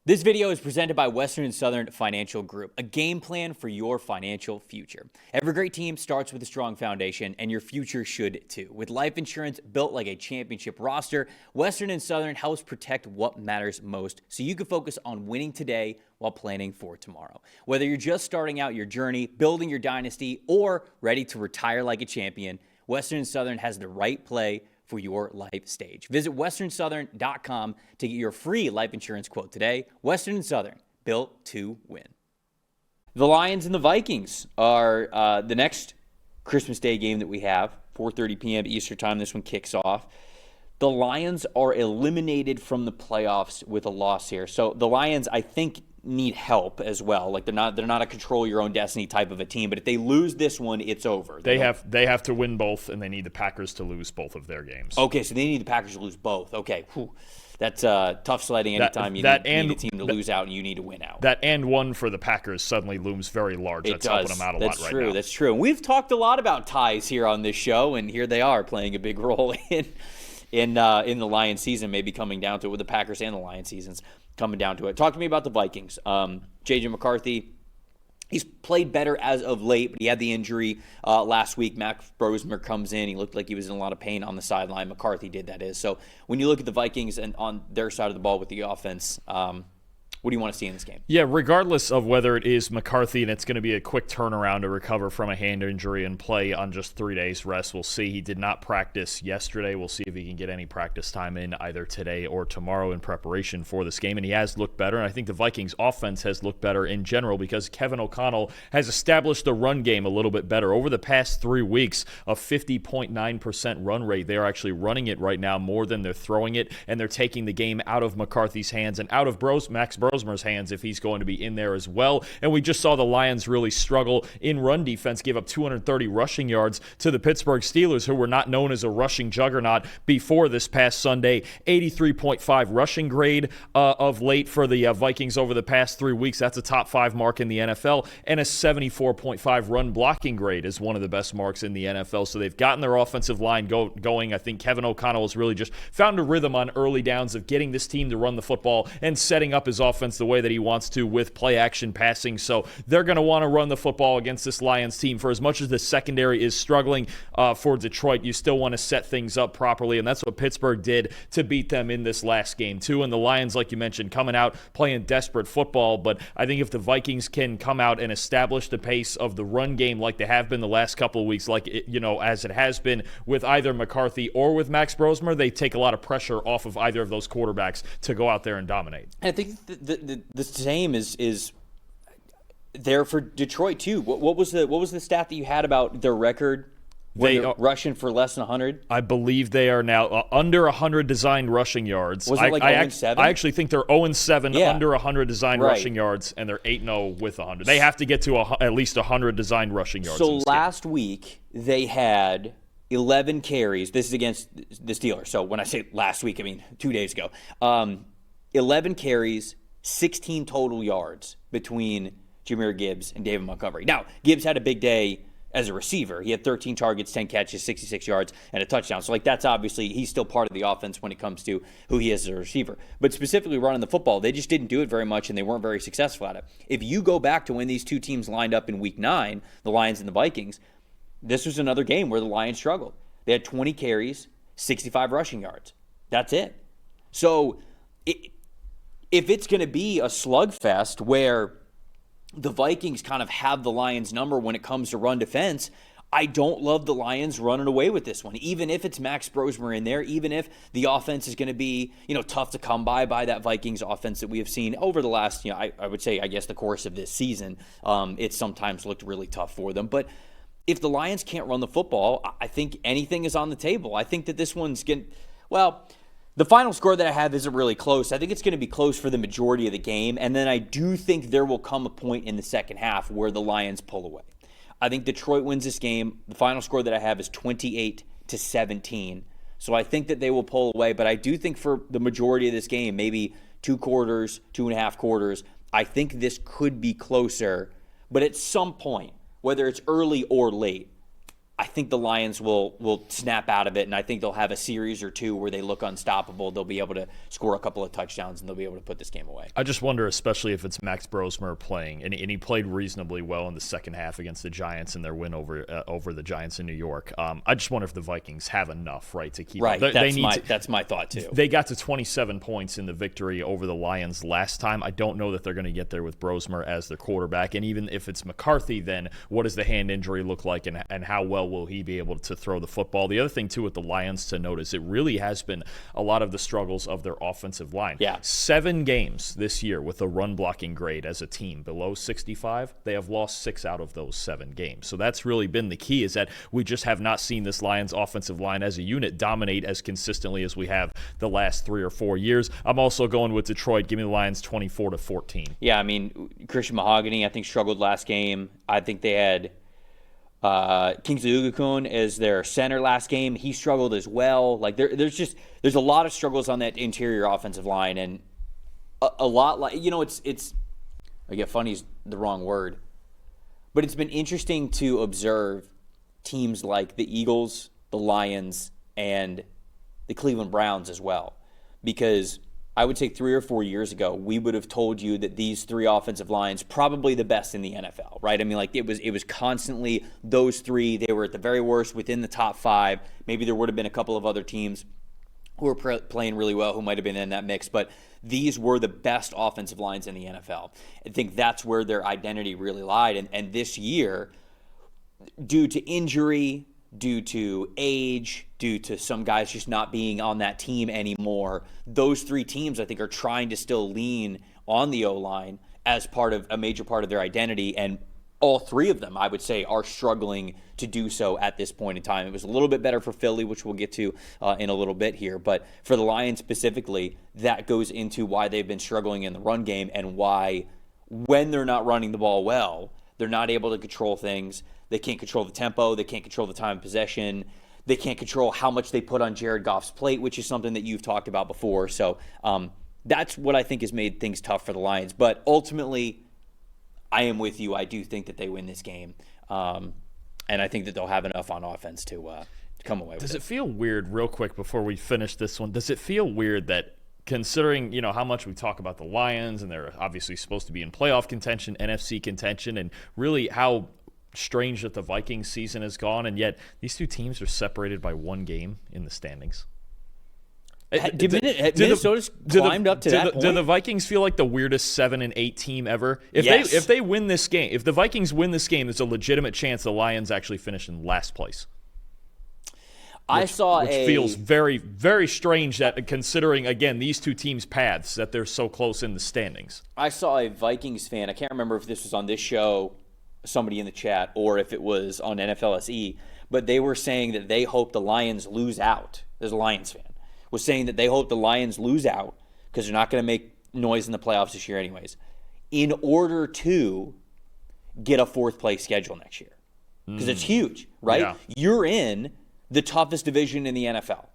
This video is presented by Western and Southern Financial Group, a game plan for your financial future. Every great team starts with a strong foundation, and your future should too. With life insurance built like a championship roster, Western and Southern helps protect what matters most so you can focus on winning today while planning for tomorrow. Whether you're just starting out your journey, building your dynasty, or ready to retire like a champion, Western and Southern has the right play for your life stage. Visit westernsouthern.com to get your free life insurance quote today. Western and Southern, built to win. The Lions and the Vikings are the next Christmas Day game that we have, 4:30 p.m. Eastern time. This one kicks off. The Lions are eliminated from the playoffs with a loss here. So the Lions, I think, need help as well. Like they're not a control your own destiny type of a team, but if they lose this one, it's over. They have to win both, and they need the Packers to lose both of their games. Okay, so they need the Packers to lose both. Okay, whew. That's tough sledding anytime you need a team to lose out and you need to win out. That and one for the Packers suddenly looms very large. That's helping them out a lot right now. That's true. And we've talked a lot about ties here on this show, and here they are playing a big role in the Lions season, maybe coming down to it, with the Packers and the Lions seasons coming down to it. Talk to me about the Vikings. J.J. McCarthy, he's played better as of late, but he had the injury last week. Max Brosmer comes in. He looked like he was in a lot of pain on the sideline. McCarthy did, that is. So when you look at the Vikings and on their side of the ball with the offense, what do you want to see in this game? Yeah, regardless of whether it is McCarthy and it's going to be a quick turnaround to recover from a hand injury and play on just 3 days rest, we'll see. He did not practice yesterday. We'll see if he can get any practice time in either today or tomorrow in preparation for this game. And he has looked better. And I think the Vikings offense has looked better in general because Kevin O'Connell has established the run game a little bit better. Over the past 3 weeks, a 50.9% run rate. They are actually running it right now more than they're throwing it. And they're taking the game out of McCarthy's hands and out of Max Brosmer's hands if he's going to be in there as well. And we just saw the Lions really struggle in run defense, give up 230 rushing yards to the Pittsburgh Steelers, who were not known as a rushing juggernaut before this past Sunday. 83.5 rushing grade of late for the Vikings over the past 3 weeks. That's a top 5 mark in the NFL. And a 74.5 run blocking grade is one of the best marks in the NFL. So they've gotten their offensive line going. I think Kevin O'Connell has really just found a rhythm on early downs of getting this team to run the football and setting up his offense the way that he wants to with play-action passing. So they're going to want to run the football against this Lions team. For as much as the secondary is struggling for Detroit, you still want to set things up properly, and that's what Pittsburgh did to beat them in this last game too. And the Lions, like you mentioned, coming out playing desperate football, but I think if the Vikings can come out and establish the pace of the run game like they have been the last couple of weeks, like as it has been with either McCarthy or with Max Brosmer, they take a lot of pressure off of either of those quarterbacks to go out there and dominate. I think the same is there for Detroit too. What was the stat that you had about their record? They're rushing for less than 100? I believe they are now under 100 designed rushing yards. Was it like 0-7? I actually think they're 0-7 under 100 designed rushing yards, and they're 8-0 with 100. They have to get to at least 100 designed rushing yards. So last week they had 11 carries. This is against the Steelers. So when I say last week, I mean 2 days ago. 11 carries, 16 total yards between Jahmyr Gibbs and David Montgomery. Now, Gibbs had a big day as a receiver. He had 13 targets, 10 catches, 66 yards, and a touchdown. So, that's obviously, he's still part of the offense when it comes to who he is as a receiver. But specifically running the football, they just didn't do it very much, and they weren't very successful at it. If you go back to when these two teams lined up in Week 9, the Lions and the Vikings, this was another game where the Lions struggled. They had 20 carries, 65 rushing yards. That's it. So, if it's going to be a slugfest where the Vikings kind of have the Lions' number when it comes to run defense, I don't love the Lions running away with this one. Even if it's Max Brosmer in there, even if the offense is going to be, tough to come by that Vikings offense that we have seen over the last, I would say, I guess, the course of this season, it's sometimes looked really tough for them. But if the Lions can't run the football, I think anything is on the table. I think that this one's going to, the final score that I have isn't really close. I think it's going to be close for the majority of the game, and then I do think there will come a point in the second half where the Lions pull away. I think Detroit wins this game. The final score that I have is 28-17. So I think that they will pull away, but I do think for the majority of this game, maybe 2 quarters, 2.5 quarters, I think this could be closer. But at some point, whether it's early or late, I think the Lions will snap out of it, and I think they'll have a series or two where they look unstoppable. They'll be able to score a couple of touchdowns, and they'll be able to put this game away. I just wonder, especially if it's Max Brosmer playing, and he played reasonably well in the second half against the Giants in their win over the Giants in New York. I just wonder if the Vikings have enough, right, to keep right. Up. That's my thought too. They got to 27 points in the victory over the Lions last time. I don't know that they're going to get there with Brosmer as their quarterback, and even if it's McCarthy, then what does the hand injury look like, and how well will he be able to throw the football? The other thing, too, with the Lions to note is it really has been a lot of the struggles of their offensive line. Yeah. 7 games this year with a run blocking grade as a team below 65. They have lost 6 out of those 7 games. So that's really been the key, is that we just have not seen this Lions offensive line as a unit dominate as consistently as we have the last 3 or 4 years. I'm also going with Detroit. Give me the Lions 24-14. Yeah, I mean, Christian Mahogany, I think, struggled last game. I think they had Kingsley Ugokun as their center last game. He struggled as well. Like there's a lot of struggles on that interior offensive line, and a lot like it's I get funny is the wrong word, but it's been interesting to observe teams like the Eagles, the Lions, and the Cleveland Browns as well, because I would say 3 or 4 years ago, we would have told you that these 3 offensive lines probably the best in the NFL, right? I mean, like it was constantly those 3. They were at the very worst within the top 5. Maybe there would have been a couple of other teams who were playing really well who might have been in that mix, but these were the best offensive lines in the NFL. I think that's where their identity really lied. And this year, due to injury, due to age, due to some guys just not being on that team anymore, those 3 teams I think are trying to still lean on the O-line as a major part of their identity, and all 3 of them, I would say, are struggling to do so at this point in time. It was a little bit better for Philly, which we'll get to in a little bit here, but for the Lions specifically, that goes into why they've been struggling in the run game, and why when they're not running the ball well, they're not able to control things. They can't control the tempo. They can't control the time of possession. They can't control how much they put on Jared Goff's plate, which is something that you've talked about before. So that's what I think has made things tough for the Lions. But ultimately, I am with you. I do think that they win this game. And I think that they'll have enough on offense to come away with it. Does it feel weird, real quick before we finish this one, does it feel weird that considering, how much we talk about the Lions, and they're obviously supposed to be in playoff contention, NFC contention, and really how strange that the Vikings season has gone, and yet these 2 teams are separated by 1 game in the standings? Minnesota's climbed up to that point? Do the Vikings feel like the weirdest 7-8 team ever? Yes. If they win this game, if the Vikings win this game, there's a legitimate chance the Lions actually finish in last place. Which feels very, very strange, that considering, again, these 2 teams' paths, that they're so close in the standings. I saw a Vikings fan, I can't remember if this was on this show, somebody in the chat, or if it was on NFLSE, but they were saying that they hope the Lions lose out. There's a Lions fan was saying that they hope the Lions lose out because they're not going to make noise in the playoffs this year anyways, in order to get a 4th place schedule next year. Because it's huge, right? Yeah. You're in the toughest division in the NFL.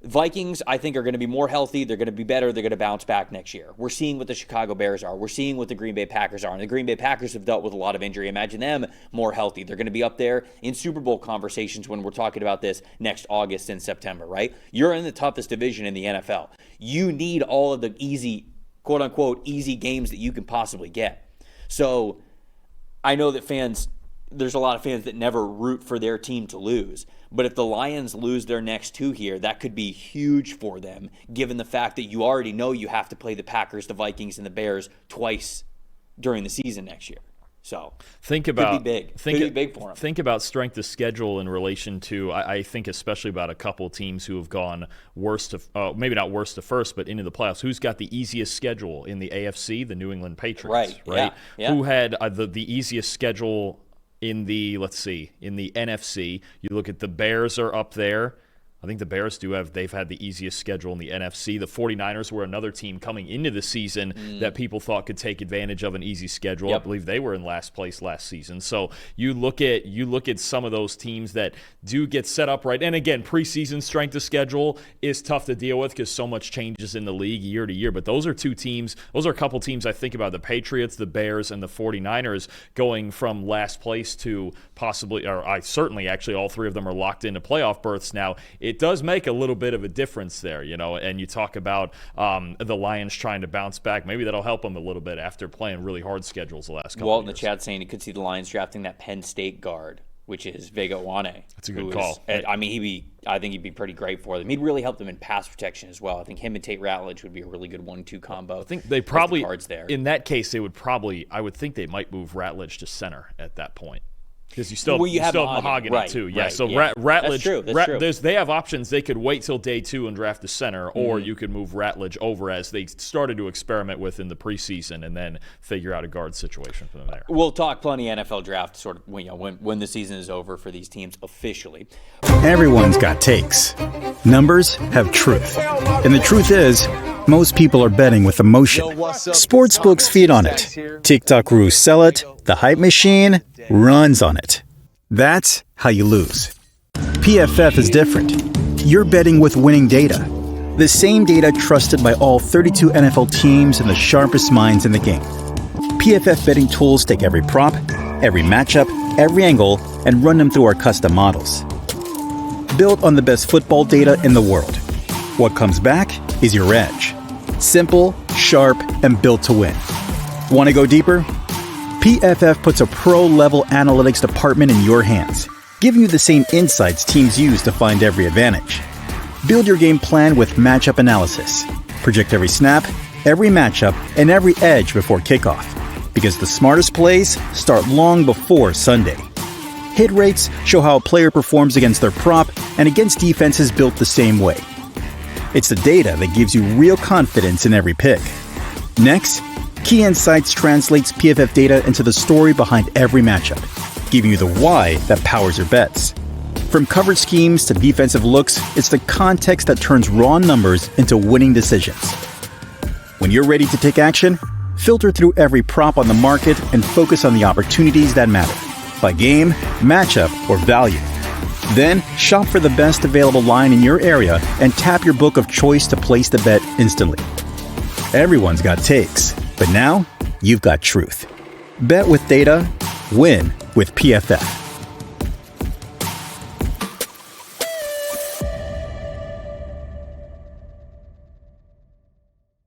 Vikings, I think, are going to be more healthy. They're going to be better. They're going to bounce back next year. We're seeing what the Chicago Bears are. We're seeing what the Green Bay Packers are. And the Green Bay Packers have dealt with a lot of injury. Imagine them more healthy. They're going to be up there in Super Bowl conversations when we're talking about this next August and September, right? You're in the toughest division in the NFL. You need all of the easy, quote-unquote, easy games that you can possibly get. So I know that there's a lot of fans that never root for their team to lose. But if the Lions lose their next 2 here, that could be huge for them, given the fact that you already know you have to play the Packers, the Vikings, and the Bears twice during the season next year. So could be big. Could be big for them. Think about strength of schedule in relation to, I think especially about a couple of teams who have gone worst to, maybe not worst to first, but into the playoffs. Who's got the easiest schedule in the AFC? The New England Patriots, right? Yeah. Who had the easiest schedule in the NFC. You look at the Bears are up there. I think the Bears they've had the easiest schedule in the NFC. The 49ers were another team coming into the season that people thought could take advantage of an easy schedule. Yep. I believe they were in last place last season. So you look at some of those teams that do get set up right. And again, preseason strength of schedule is tough to deal with because so much changes in the league year to year. But those are a couple teams I think about: the Patriots, the Bears, and the 49ers going from last place to possibly, or I certainly actually all three of them are locked into playoff berths now. It does make a little bit of a difference there, and you talk about the Lions trying to bounce back. Maybe that'll help them a little bit after playing really hard schedules the last couple Walt of in the years. chat saying he could see the Lions drafting that Penn State guard, which is Vega Wane. That's a good call. I think he'd be pretty great for them. He'd really help them in pass protection as well. I think him and Tate Ratledge would be a really good 1-2 combo. I think they probably, there. in that case, I would think they might move Ratledge to center at that point. Because you still have Mahogany right, too. Yeah, right, so yeah. Ratledge, That's true. they have options. They could wait till day 2 and draft the center, or you could move Ratledge over as they started to experiment with in the preseason and then figure out a guard situation from there. We'll talk plenty NFL draft sort of when the season is over for these teams officially. Everyone's got takes. Numbers have truth. And the truth is, most people are betting with emotion. Sportsbooks feed on it. TikTok gurus sell it. The hype machine runs on it. That's how you lose. PFF is different. You're betting with winning data. The same data trusted by all 32 NFL teams and the sharpest minds in the game. PFF betting tools take every prop, every matchup, every angle, and run them through our custom models. Built on the best football data in the world. What comes back is your edge. Simple, sharp, and built to win. Want to go deeper? PFF puts a pro-level analytics department in your hands, giving you the same insights teams use to find every advantage. Build your game plan with matchup analysis. Project every snap, every matchup, and every edge before kickoff. Because the smartest plays start long before Sunday. Hit rates show how a player performs against their prop and against defenses built the same way. It's the data that gives you real confidence in every pick. Next, Key Insights translates PFF data into the story behind every matchup, giving you the why that powers your bets. From coverage schemes to defensive looks, it's the context that turns raw numbers into winning decisions. When you're ready to take action, filter through every prop on the market and focus on the opportunities that matter, by game, matchup, or value. Then, shop for the best available line in your area and tap your book of choice to place the bet instantly. Everyone's got takes, but now you've got truth. Bet with data, win with PFF.